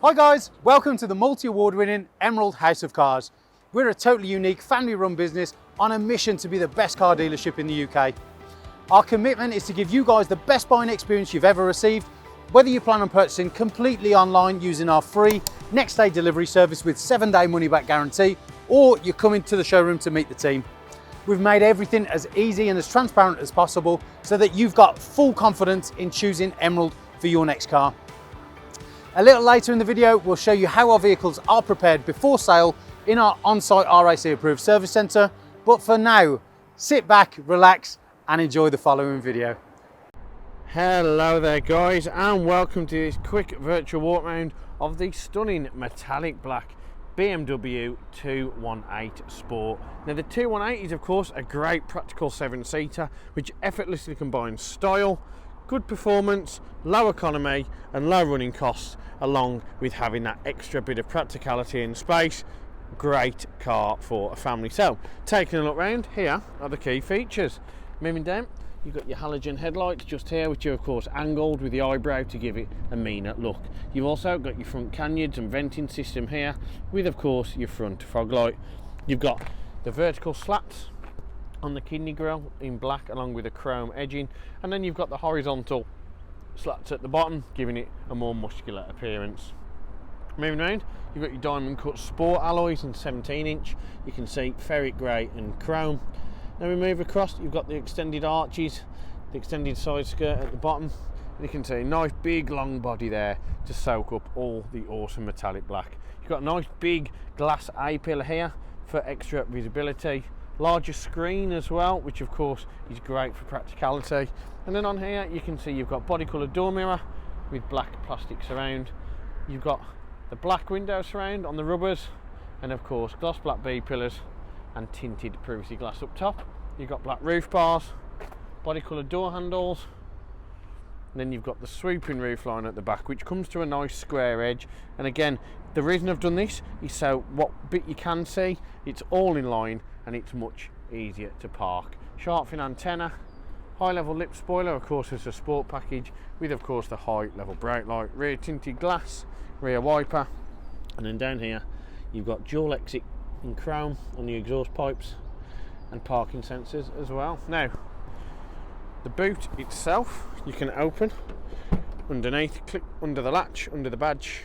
Hi guys, welcome to the multi-award winning Emerald House of Cars. We're a totally unique family run business on a mission to be the best car dealership in the UK. Our commitment is to give you guys the best buying experience you've ever received, whether you plan on purchasing completely online using our free next day delivery service with 7-day money back guarantee, or you're coming to the showroom to meet the team. We've made everything as easy and as transparent as possible so that you've got full confidence in choosing Emerald for your next car. A little later in the video, we'll show you how our vehicles are prepared before sale in our on-site RAC approved service centre. But for now, sit back, relax and enjoy the following video. Hello there guys, and welcome to this quick virtual walk round of the stunning metallic black BMW 218 Sport. Now the 218 is of course a great practical 7-seater which effortlessly combines style, good performance, low economy and low running costs, along with having that extra bit of practicality and space. Great car for a family. So taking a look round, here are the key features. Moving down, you've got your halogen headlights just here, which are of course angled with the eyebrow to give it a meaner look. You've also got your front canyons and venting system here with of course your front fog light. You've got the vertical slats on the kidney grille in black along with a chrome edging, and then you've got the horizontal slats at the bottom giving it a more muscular appearance. Moving around, you've got your diamond cut sport alloys in 17-inch. You can see ferric grey and chrome. Now we move across, you've got the extended arches, the extended side skirt at the bottom. And you can see a nice big long body there to soak up all the awesome metallic black. You've got a nice big glass A-pillar here for extra visibility. Larger screen as well, which of course is great for practicality. And then on here you can see you've got body coloured door mirror with black plastic surround. You've got the black window surround on the rubbers, and of course gloss black B-pillars and tinted privacy glass up top. You've got black roof bars, body coloured door handles, and then you've got the swooping roof line at the back, which comes to a nice square edge. And again, the reason I've done this is so what bit you can see, it's all in line and it's much easier to park. Shark fin antenna, high level lip spoiler, of course as a sport package, with of course the high level brake light, rear tinted glass, rear wiper, and then down here you've got dual exit in chrome on the exhaust pipes and parking sensors as well. Now the boot itself you can open underneath, click under the latch, under the badge,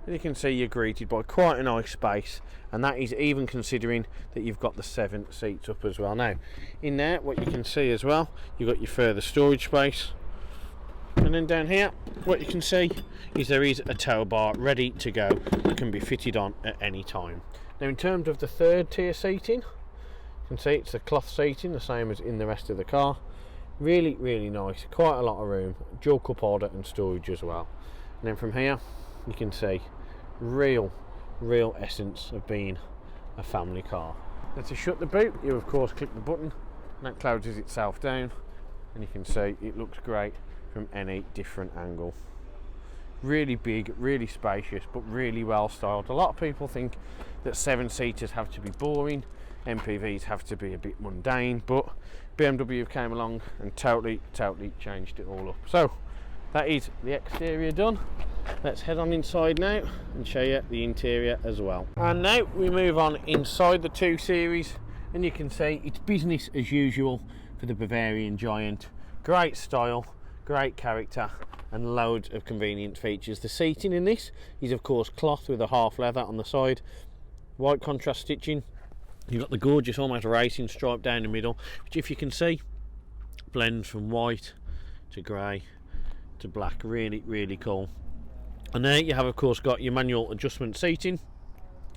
and you can see you're greeted by quite a nice space, and that is even considering that you've got the 7 seats up as well. Now in there what you can see as well, you've got your further storage space, and then down here what you can see is there is a tow bar ready to go that can be fitted on at any time. Now in terms of the third tier seating, you can see it's the cloth seating, the same as in the rest of the car. Really nice, quite a lot of room, dual cup holder and storage as well. And then from here you can see real essence of being a family car. Now to shut the boot you of course click the button and that closes itself down, and you can see it looks great from any different angle. Really big, really spacious, but really well styled. A lot of people think that 7-seaters have to be boring, MPVs have to be a bit mundane, but BMW came along and totally changed it all up. So that is the exterior done. Let's head on inside now and show you the interior as well. And now we move on inside the 2 Series, and you can see it's business as usual for the Bavarian Giant. Great style, great character and loads of convenient features. The seating in this is of course cloth with a half leather on the side, white contrast stitching. You've got the gorgeous almost racing stripe down the middle, which if you can see blends from white to grey to black. Really cool. And there you have of course got your manual adjustment seating.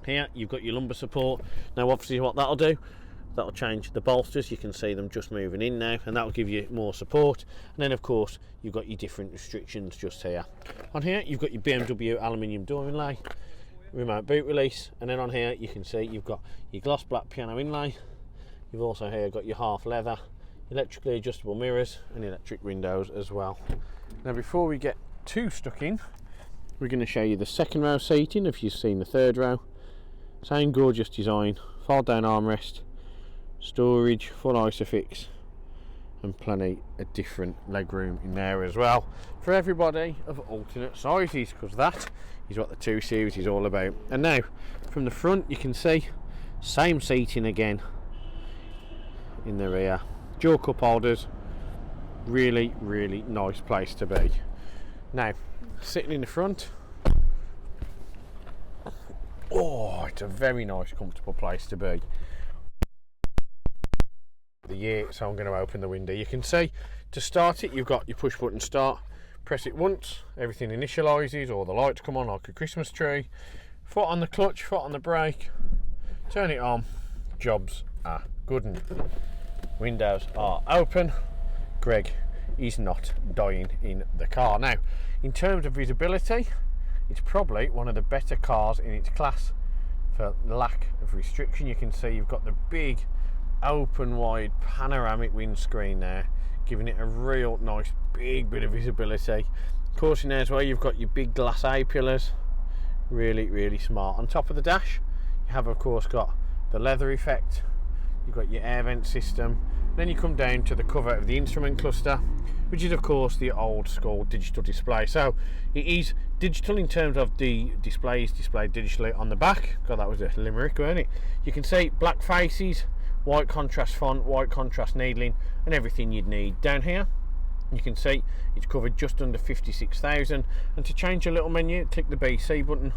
Here you've got your lumbar support. Now obviously what that'll do, that'll change the bolsters. You can see them just moving in now, and that'll give you more support. And then of course you've got your different restrictions just here. On here you've got your BMW aluminium door inlay, remote boot release, and then on here you can see you've got your gloss black piano inlay. You've also here got your half leather, electrically adjustable mirrors and electric windows as well. Now before we get too stuck in, we're going to show you the second row seating if you've seen the third row. Same gorgeous design, fold down armrest, storage, full isofix, and plenty of different legroom in there as well for everybody of alternate sizes, because that is what the 2 Series is all about. And now from the front you can see same seating again in the rear, dual cup holders, really nice place to be. Now sitting in the front, oh, it's a very nice comfortable place to be. So I'm going to open the window. You can see to start it you've got your push button start. Press it once, everything initialises, all the lights come on like a Christmas tree. Foot on the clutch, foot on the brake, turn it on, jobs are good. And windows are open. Greg is not dying in the car. Now in terms of visibility, it's probably one of the better cars in its class for lack of restriction. You can see you've got the big open wide panoramic windscreen there, giving it a real nice big bit of visibility. Of course in there as well you've got your big glass A-pillars, really smart. On top of the dash you have of course got the leather effect, you've got your air vent system. Then you come down to the cover of the instrument cluster, which is of course the old school digital display. So it is digital in terms of the displays displayed digitally on the back. God, that was a limerick, wasn't it? You can see black faces, white contrast font, white contrast needling, and everything you'd need. Down here you can see it's covered just under 56,000, and to change your little menu click the BC button.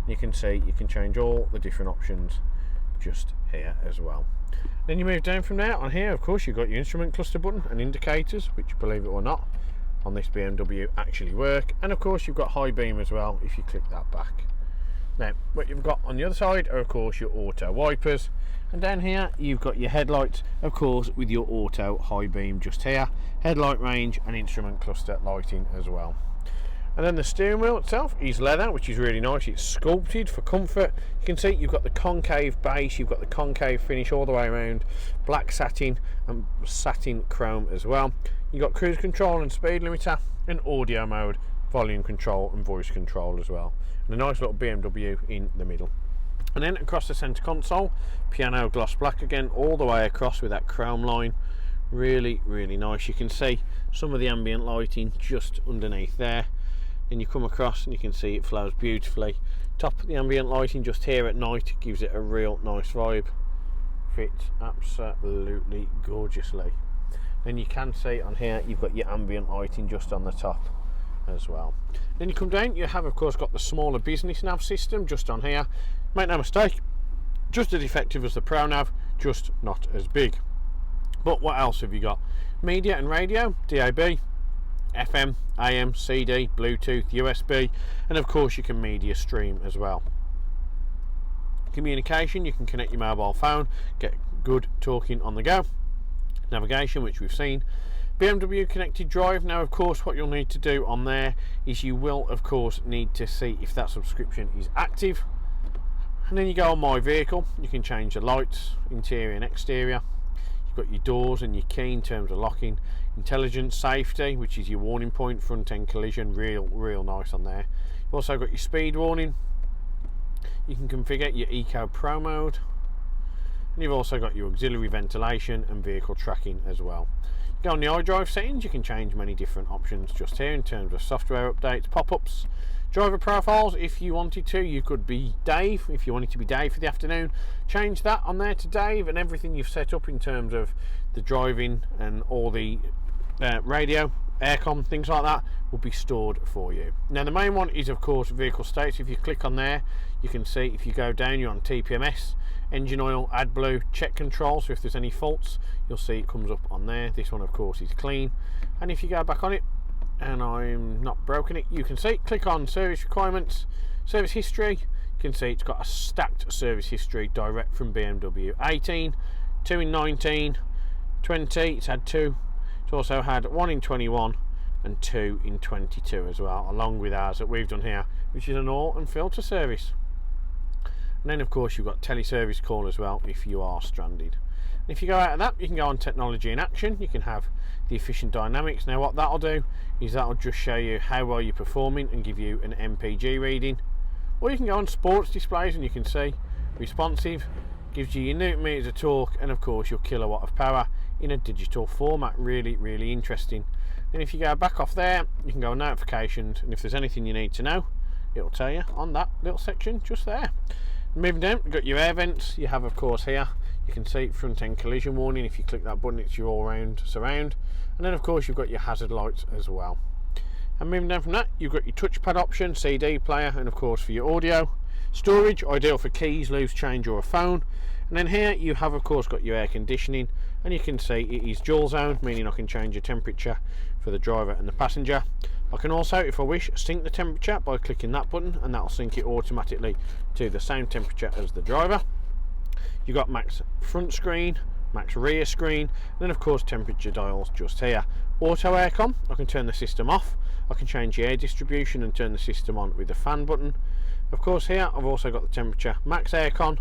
You can see you can change all the different options just here as well. Then you move down from there. On here of course you've got your instrument cluster button and indicators, which believe it or not on this BMW actually work, and of course you've got high beam as well if you click that back. Now what you've got on the other side are of course your auto wipers, and down here you've got your headlights of course with your auto high beam just here, headlight range and instrument cluster lighting as well. And then the steering wheel itself is leather, which is really nice. It's sculpted for comfort. You can see you've got the concave base, you've got the concave finish all the way around, black satin and satin chrome as well. You've got cruise control and speed limiter, and audio mode, volume control and voice control as well, and a nice little BMW in the middle. And then across the centre console, piano gloss black again all the way across with that chrome line, really nice. You can see some of the ambient lighting just underneath there. Then you come across and you can see it flows beautifully. Top of the ambient lighting just here at night gives it a real nice vibe. Fits absolutely gorgeously. Then you can see on here you've got your ambient lighting just on the top as well. Then you come down, you have of course got the smaller business nav system just on here. Make no mistake, just as effective as the Pro Nav, just not as big. But what else have you got? Media and radio, DAB, FM, AM, CD, Bluetooth, USB, and of course you can media stream as well. Communication, you can connect your mobile phone, get good talking on the go. Navigation, which we've seen. BMW connected drive. Now of course what you'll need to do on there is you will of course need to see if that subscription is active, and then you go on my vehicle, you can change the lights, interior and exterior. You've got your doors and your key in terms of locking. Intelligent safety, which is your warning point, front end collision, real nice on there. You've also got your speed warning. You can configure your Eco Pro mode, and you've also got your auxiliary ventilation and vehicle tracking as well. You go on the iDrive settings, you can change many different options just here in terms of software updates, pop-ups, driver profiles. If you wanted to, you could be Dave. If you wanted to be Dave for the afternoon, change that on there to Dave, and everything you've set up in terms of the driving and all the radio, aircon, things like that will be stored for you. Now the main one is of course vehicle states. If you click on there, you can see if you go down, you're on TPMS, engine oil, AdBlue, check control, so if there's any faults you'll see it comes up on there. This one of course is clean, and if you go back on it and I'm not broken it, you can see, click on service requirements, service history, you can see it's got a stacked service history direct from BMW. 18, 2 in 19, 20, it's had 2. It's also had 1 in 21 and 2 in 22 as well, along with ours that we've done here, which is an oil and filter service. And then of course you've got teleservice call as well if you are stranded. And if you go out of that, you can go on technology in action. You can have the efficient dynamics. Now what that'll do is that'll just show you how well you're performing and give you an MPG reading. Or you can go on sports displays and you can see responsive, gives you your newton meters of torque, and of course your kilowatt of power in a digital format. Really interesting. Then if you go back off there, you can go on notifications, and if there's anything you need to know, it'll tell you on that little section just there. Moving down, you've got your air vents. You have, of course, here you can see front end collision warning. If you click that button, it's your all round surround, and then of course you've got your hazard lights as well. And moving down from that, you've got your touchpad option, CD player, and of course for your audio. Storage, ideal for keys, loose change, or a phone. And then here you have, of course, got your air conditioning, and you can see it is dual zone, meaning I can change the temperature for the driver and the passenger. I can also, if I wish, sync the temperature by clicking that button, and that'll sync it automatically to the same temperature as the driver. You've got max front screen, max rear screen, and then of course temperature dials just here. Auto aircon, I can turn the system off. I can change the air distribution and turn the system on with the fan button. Of course here I've also got the temperature, max aircon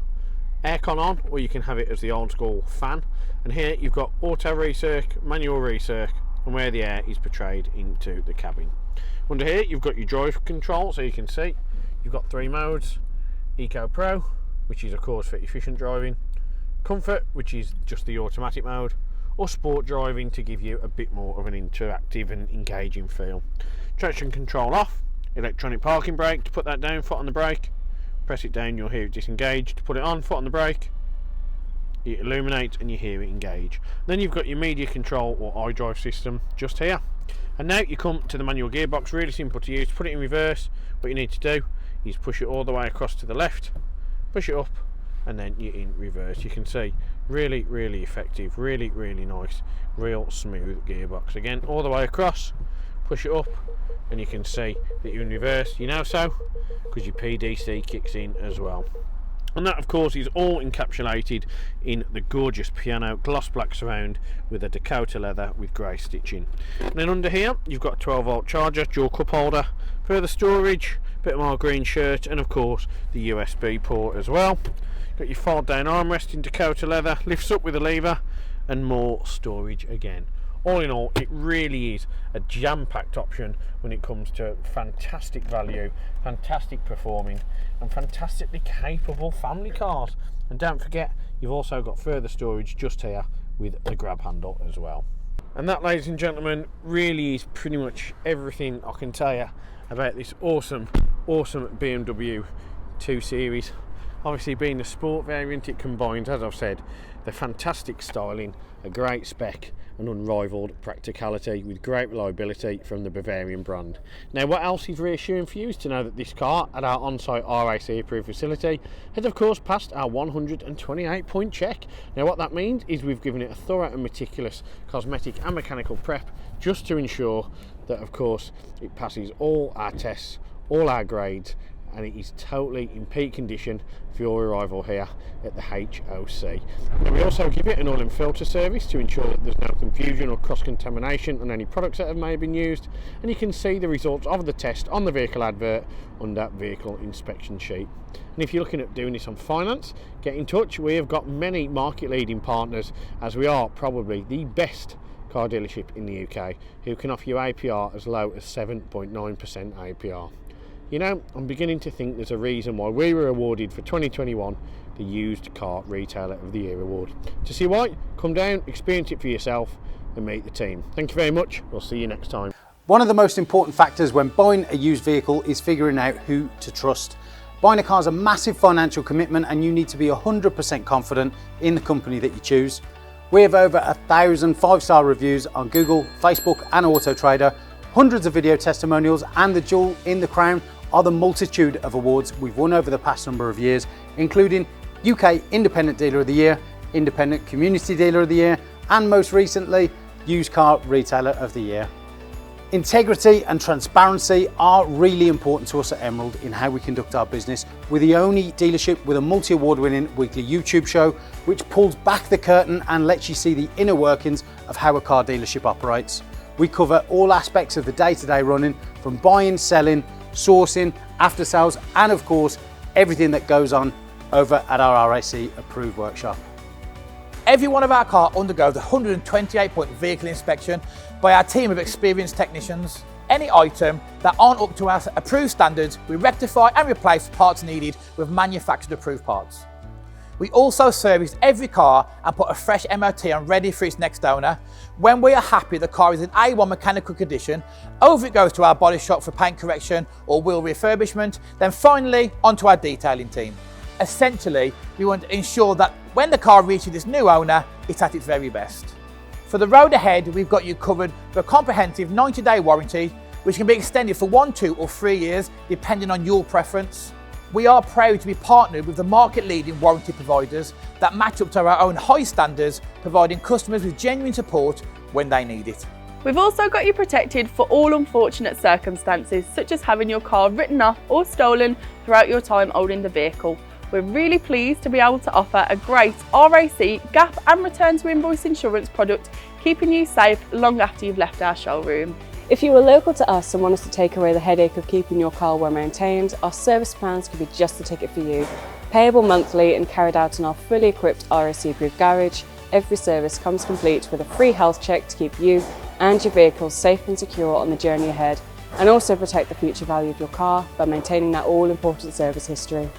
on, or you can have it as the old school fan. And here you've got auto recirc, manual recirc, and where the air is portrayed into the cabin. Under here you've got your drive control, so you can see you've got 3 modes: Eco Pro, which is of course for efficient driving; Comfort, which is just the automatic mode; or Sport driving to give you a bit more of an interactive and engaging feel. Traction control off, electronic parking brake. To put that down, foot on the brake, press it down, you'll hear it disengage. To put it on, foot on the brake, it illuminates and you hear it engage. Then you've got your media control or iDrive system just here. And now you come to the manual gearbox, really simple to use. To put it in reverse, what you need to do is push it all the way across to the left, push it up, and then you're in reverse. You can see really effective, really nice, real smooth gearbox. Again, all the way across, push it up, and you can see that you're in reverse. You know so, because your PDC kicks in as well. And that of course is all encapsulated in the gorgeous piano gloss black surround with a Dakota leather with grey stitching. And then under here you've got a 12-volt charger, dual cup holder, further storage, bit more green shirt, and of course the USB port as well. Got your fold down armrest in Dakota leather, lifts up with a lever, and more storage again. All in all, it really is a jam-packed option when it comes to fantastic value, fantastic performing, and fantastically capable family cars. And don't forget, you've also got further storage just here with the grab handle as well. And that, ladies and gentlemen, really is pretty much everything I can tell you about this awesome BMW 2 Series. Obviously, being the sport variant, it combines, as I've said, the fantastic styling, a great spec, and unrivaled practicality with great reliability from the Bavarian brand. Now, what else is reassuring for you is to know that this car at our on-site RAC approved facility has of course passed our 128 point check. Now what that means is we've given it a thorough and meticulous cosmetic and mechanical prep just to ensure that of course it passes all our tests, all our grades, and it is totally in peak condition for your arrival here at the HOC. And we also give it an oil and filter service to ensure that there's no confusion or cross-contamination on any products that may have been used, and you can see the results of the test on the vehicle advert under vehicle inspection sheet. And if you're looking at doing this on finance, get in touch. We have got many market leading partners, as we are probably the best car dealership in the UK who can offer you APR as low as 7.9% APR. You know, I'm beginning to think there's a reason why we were awarded for 2021 the Used Car Retailer of the Year award. To see why, come down, experience it for yourself, and meet the team. Thank you very much. We'll see you next time. One of the most important factors when buying a used vehicle is figuring out who to trust. Buying a car is a massive financial commitment, and you need to be 100% confident in the company that you choose. We have over 1,000 5-star reviews on Google, Facebook and Auto Trader, hundreds of video testimonials, and the jewel in the crown are the multitude of awards we've won over the past number of years, including UK Independent Dealer of the Year, Independent Community Dealer of the Year, and most recently, Used Car Retailer of the Year. Integrity and transparency are really important to us at Emerald in how we conduct our business. We're the only dealership with a multi-award winning weekly YouTube show which pulls back the curtain and lets you see the inner workings of how a car dealership operates. We cover all aspects of the day-to-day running, from buying, selling, sourcing, after sales, and of course everything that goes on over at our RAC approved workshop. Every one of our cars undergoes a 128 point vehicle inspection by our team of experienced technicians. Any item that aren't up to our approved standards, we rectify and replace parts needed with manufactured approved parts. We also service every car and put a fresh MOT on ready for its next owner. When we are happy the car is in A1 mechanical condition, over it goes to our body shop for paint correction or wheel refurbishment, then finally onto our detailing team. Essentially, we want to ensure that when the car reaches its new owner, it's at its very best. For the road ahead, we've got you covered for a comprehensive 90-day warranty, which can be extended for 1, 2 or 3 years, depending on your preference. We are proud to be partnered with the market-leading warranty providers that match up to our own high standards, providing customers with genuine support when they need it. We've also got you protected for all unfortunate circumstances, such as having your car written off or stolen throughout your time holding the vehicle. We're really pleased to be able to offer a great RAC, gap and return to invoice insurance product, keeping you safe long after you've left our showroom. If you are local to us and want us to take away the headache of keeping your car well maintained, our service plans could be just the ticket for you. Payable monthly and carried out in our fully equipped RAC approved garage, every service comes complete with a free health check to keep you and your vehicle safe and secure on the journey ahead, and also protect the future value of your car by maintaining that all-important service history.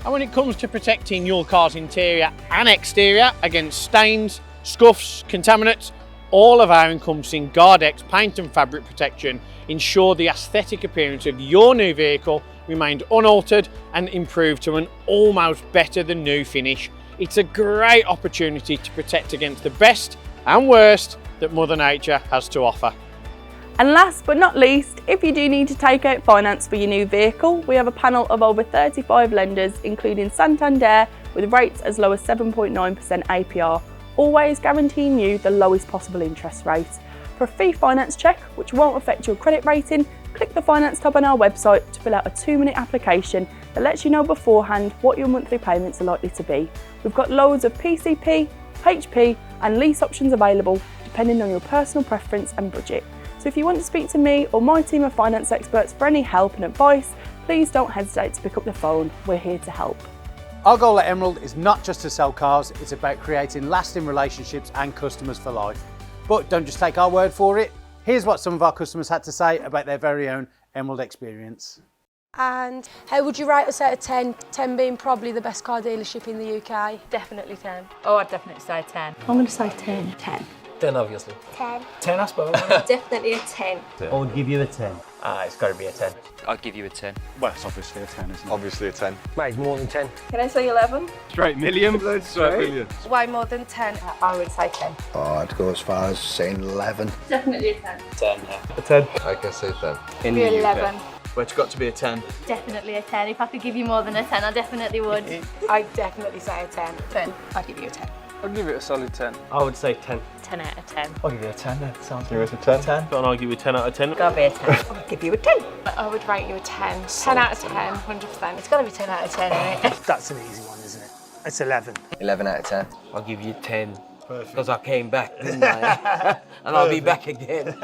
And when it comes to protecting your car's interior and exterior against stains, scuffs, contaminants, all of our encompassing Guardex paint and fabric protection ensure the aesthetic appearance of your new vehicle remained unaltered and improved to an almost better than new finish. It's a great opportunity to protect against the best and worst that Mother Nature has to offer. And last but not least, if you do need to take out finance for your new vehicle, we have a panel of over 35 lenders, including Santander, with rates as low as 7.9% APR, always guaranteeing you the lowest possible interest rate. For a free finance check, which won't affect your credit rating, click the finance tab on our website to fill out a 2-minute application that lets you know beforehand what your monthly payments are likely to be. We've got loads of PCP, HP and lease options available, depending on your personal preference and budget. So if you want to speak to me or my team of finance experts for any help and advice, please don't hesitate to pick up the phone. We're here to help. Our goal at Emerald is not just to sell cars, it's about creating lasting relationships and customers for life. But don't just take our word for it. Here's what some of our customers had to say about their very own Emerald experience. And how would you rate us out of 10? 10 being probably the best car dealership in the UK. Definitely 10. Oh, I'd definitely say 10. I'm going to say 10. 10. 10 obviously. 10. 10 I suppose. Definitely a 10. I would give you a 10. It's got to be a 10. I'd give you a 10. Well, it's obviously a 10, isn't it? Obviously a 10. Mate, more than 10. Can I say 11? Straight million. Straight million. Way more than 10. I would say 10. Oh, I'd go as far as saying 11. Definitely a 10. 10, yeah. A 10. I can say 10. In Be the 11. UK. Well, it's got to be a 10. Definitely a 10. If I could give you more than a 10, I definitely would. I'd definitely say a 10. 10. I'd give you a 10. I'd give it a solid 10. I would say 10. 10 out of 10. I'll give you a 10 then. Sounds Give us a 10. 10. And I'll give you a 10 out of 10. Gotta be a 10. I'd give you a 10. I would rate you a 10. 10 out of 10, 100%. It's gotta be 10 out of 10, isn't it? That's an easy one, isn't it? It's 11. 11 out of 10. I'll give you 10. Perfect. Because I came back, didn't I? And I'll be back again.